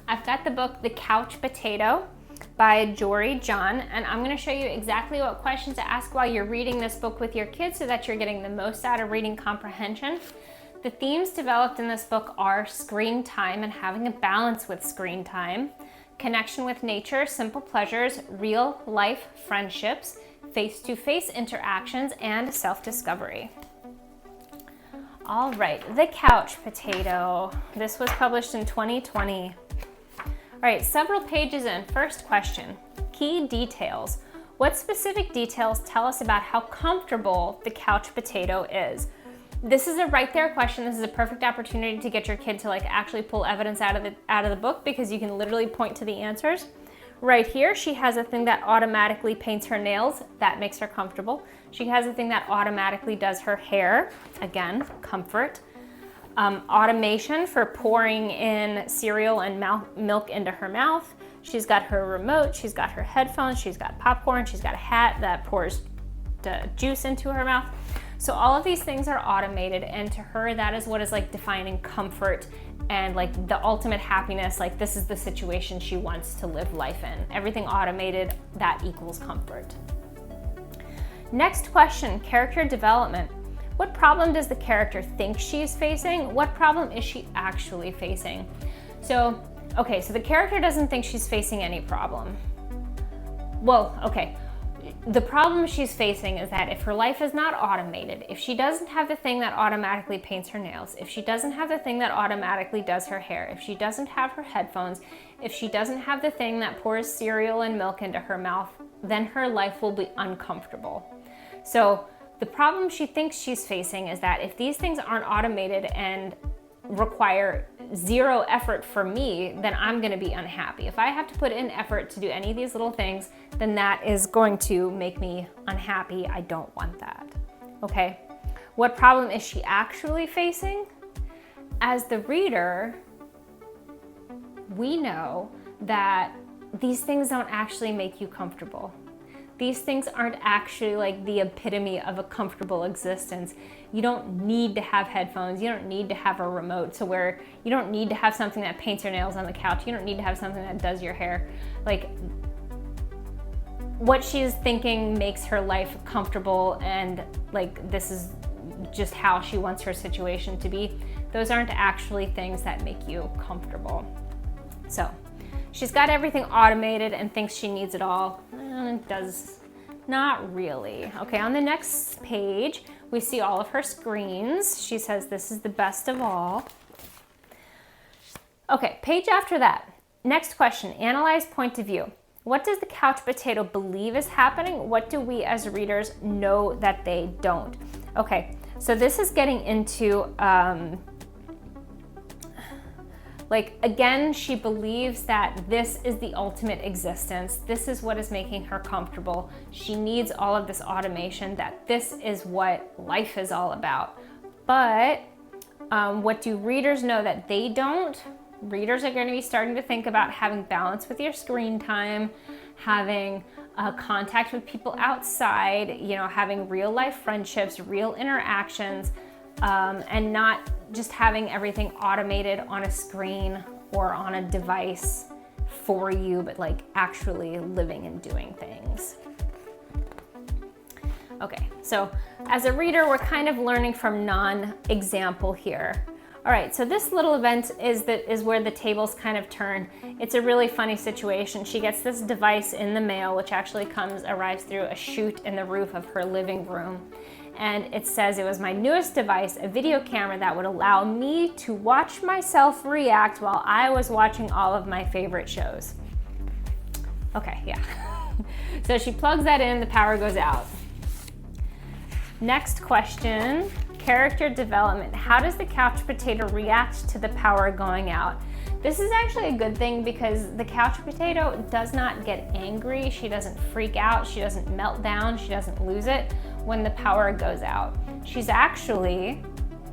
I've got the book The Couch Potato by Jory John, and I'm going to show you exactly what questions to ask while you're reading this book with your kids so that you're getting the most out of reading comprehension. The themes developed in this book are screen time and having a balance with screen time, connection with nature, simple pleasures, real life friendships, face-to-face interactions, and self-discovery. All right, The Couch Potato. This was published in 2020. All right, several pages in. First question, key details. What specific details tell us about how comfortable the couch potato is? This is a right there question. This is a perfect opportunity to get your kid to actually pull evidence out of the book, because you can literally point to the answers. Right here, she has a thing that automatically paints her nails. That makes her comfortable. She has a thing that automatically does her hair. Again, comfort. Automation for pouring in cereal and milk into her mouth. She's got her remote, she's got her headphones, she's got popcorn, she's got a hat that pours the juice into her mouth. So all of these things are automated, and to her, that is what is defining comfort and the ultimate happiness. This is the situation she wants to live life in. Everything automated, that equals comfort. Next question, character development. What problem does the character think she's facing? What problem is she actually facing? So the character doesn't think she's facing any problem. Well, okay. The problem she's facing is that if her life is not automated, if she doesn't have the thing that automatically paints her nails, if she doesn't have the thing that automatically does her hair, if she doesn't have her headphones, if she doesn't have the thing that pours cereal and milk into her mouth, then her life will be uncomfortable. So the problem she thinks she's facing is that if these things aren't automated and require zero effort for me, then I'm going to be unhappy. If I have to put in effort to do any of these little things, then that is going to make me unhappy. I don't want that. Okay. What problem is she actually facing? As the reader, we know that these things don't actually make you comfortable. These things aren't actually the epitome of a comfortable existence. You don't need to have headphones. You don't need to have a remote to where you don't need to have something that paints your nails on the couch. You don't need to have something that does your hair. What she's thinking makes her life comfortable, and this is just how she wants her situation to be. Those aren't actually things that make you comfortable. So she's got everything automated and thinks she needs it all. It does not really. Okay, on the next page, we see all of her screens. She says this is the best of all. Okay, page after that. Next question, analyze point of view. What does the couch potato believe is happening? What do we as readers know that they don't? Okay, so this is getting into again, she believes that this is the ultimate existence. This is what is making her comfortable. She needs all of this automation, that this is what life is all about. But what do readers know that they don't? Readers are going to be starting to think about having balance with your screen time, having contact with people outside, having real life friendships, real interactions, and not just having everything automated on a screen or on a device for you, but actually living and doing things. Okay, so as a reader, we're kind of learning from non-example here. All right, so this little event is where the tables kind of turn. It's a really funny situation. She gets this device in the mail, which actually arrives through a chute in the roof of her living room. And it says it was my newest device, a video camera that would allow me to watch myself react while I was watching all of my favorite shows. Okay, yeah. So she plugs that in, the power goes out. Next question, character development. How does the couch potato react to the power going out? This is actually a good thing, because the couch potato does not get angry. She doesn't freak out. She doesn't melt down. She doesn't lose it when the power goes out. She's actually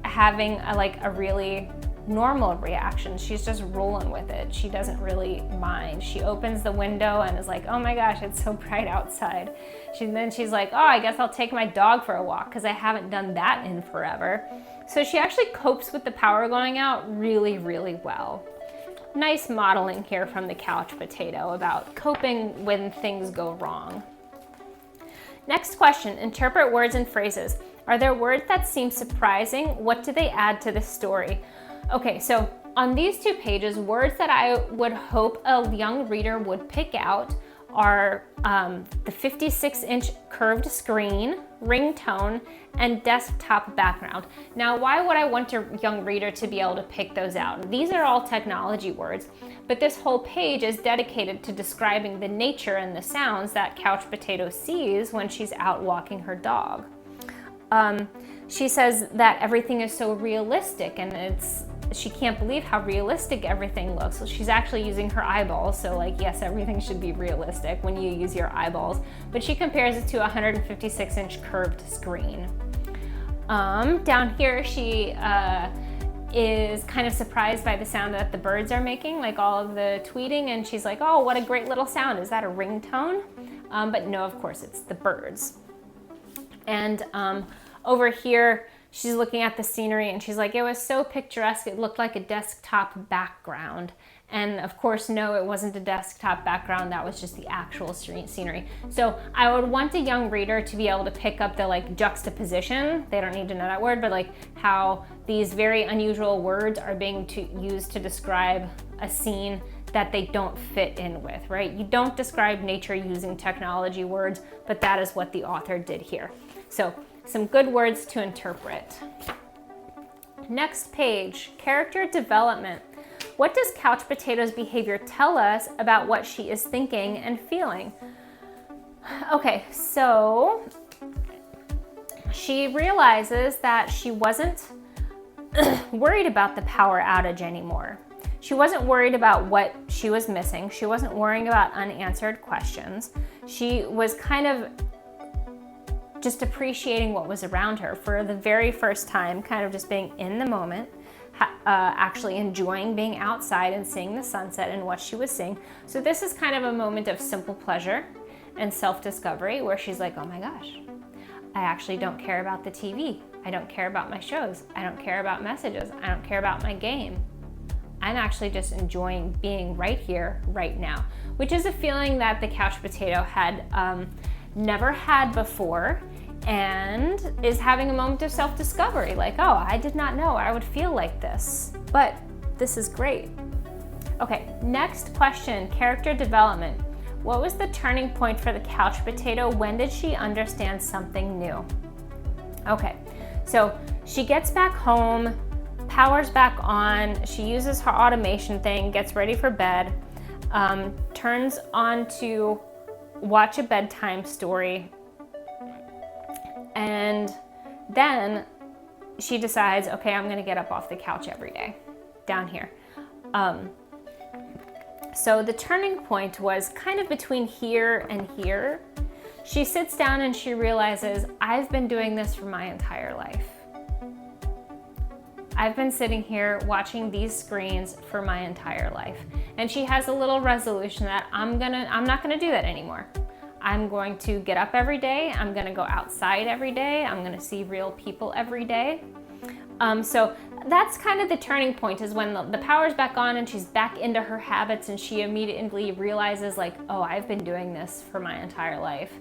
having a really normal reaction. She's just rolling with it. She doesn't really mind. She opens the window and is like, oh my gosh, it's so bright outside. Then she's like, oh, I guess I'll take my dog for a walk because I haven't done that in forever. So she actually copes with the power going out really, really well. nice modeling here from the couch potato about coping when things go wrong. Next question, interpret words and phrases. Are there words that seem surprising? What do they add to the story? Okay, so on these 2 pages, words that I would hope a young reader would pick out are the 56-inch curved screen, ringtone, and desktop background. Now, why would I want a young reader to be able to pick those out? These are all technology words, but this whole page is dedicated to describing the nature and the sounds that Couch Potato sees when she's out walking her dog. She says that everything is so realistic, and she can't believe how realistic everything looks. So she's actually using her eyeballs. So like, yes, everything should be realistic when you use your eyeballs, but she compares it to a 156-inch curved screen. Down here, she is kind of surprised by the sound that the birds are making, like all of the tweeting, and she's like, oh, what a great little sound. Is that a ringtone? But no, of course, it's the birds. And over here, she's looking at the scenery and she's like, it was so picturesque, it looked like a desktop background. And of course, no, it wasn't a desktop background, that was just the actual scenery. So I would want a young reader to be able to pick up the like juxtaposition, they don't need to know that word, but like how these very unusual words are being used to describe a scene that they don't fit in with, right? You don't describe nature using technology words, but that is what the author did here. So some good words to interpret. Next page, character development. What does Couch Potato's behavior tell us about what she is thinking and feeling? Okay, so she realizes that she wasn't worried about the power outage anymore. She wasn't worried about what she was missing. She wasn't worrying about unanswered questions. She was kind of just appreciating what was around her for the very first time, kind of just being in the moment, actually enjoying being outside and seeing the sunset and what she was seeing. So this is kind of a moment of simple pleasure and self-discovery where she's like, oh my gosh, I actually don't care about the TV. I don't care about my shows. I don't care about messages. I don't care about my game. I'm actually just enjoying being right here, right now, which is a feeling that the Couch Potato had never had before, and is having a moment of self-discovery, like, oh, I did not know I would feel like this, but this is great. Okay, next question, character development. What was the turning point for the Couch Potato? When did she understand something new? Okay, so she gets back home, power's back on, she uses her automation thing, gets ready for bed, turns on to watch a bedtime story, and then she decides, okay, I'm gonna get up off the couch every day, down here. So the turning point was kind of between here and here. She sits down and she realizes, I've been doing this for my entire life. I've been sitting here watching these screens for my entire life. And she has a little resolution that I'm not gonna do that anymore. I'm going to get up every day. I'm gonna go outside every day. I'm gonna see real people every day. So that's kind of the turning point, is when the power's back on and she's back into her habits, and she immediately realizes, like, oh, I've been doing this for my entire life.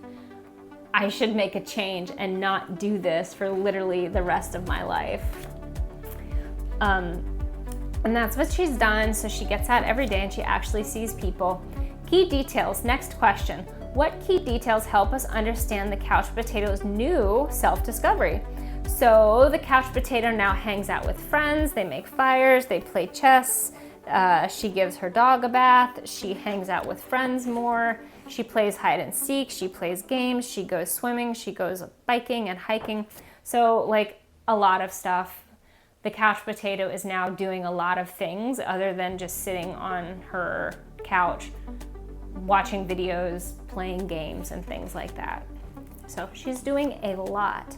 I should make a change and not do this for literally the rest of my life. And that's what she's done. So she gets out every day and she actually sees people. Key details, next question. What key details help us understand the Couch Potato's new self-discovery? So the Couch Potato now hangs out with friends, they make fires, they play chess, she gives her dog a bath, she hangs out with friends more, she plays hide and seek, she plays games, she goes swimming, she goes biking and hiking. So like a lot of stuff. The Couch Potato is now doing a lot of things other than just sitting on her couch, watching videos, playing games, and things like that. So she's doing a lot.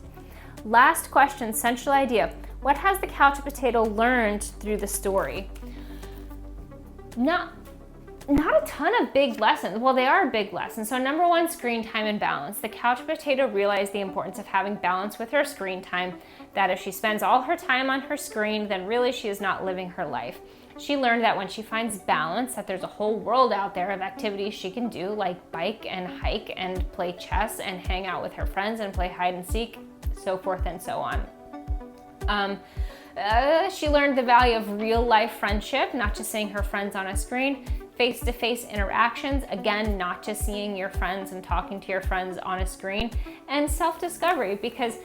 Last question, central idea. What has the Couch Potato learned through the story? Not a ton of big lessons. Well, they are big lessons. So number one, screen time and balance. The Couch Potato realized the importance of having balance with her screen time, that if she spends all her time on her screen, then really she is not living her life. She learned that when she finds balance, that there's a whole world out there of activities she can do, like bike and hike and play chess and hang out with her friends and play hide and seek, so forth and so on. She learned the value of real life friendship, not just seeing her friends on a screen, face-to-face interactions, again, not just seeing your friends and talking to your friends on a screen, and self-discovery, because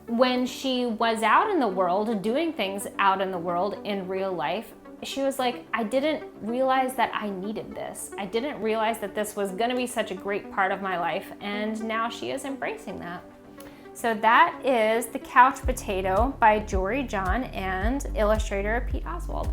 when she was out in the world, doing things out in the world in real life, she was like, I didn't realize that I needed this. I didn't realize that this was gonna be such a great part of my life, and now she is embracing that. So that is The Couch Potato by Jory John and illustrator Pete Oswald.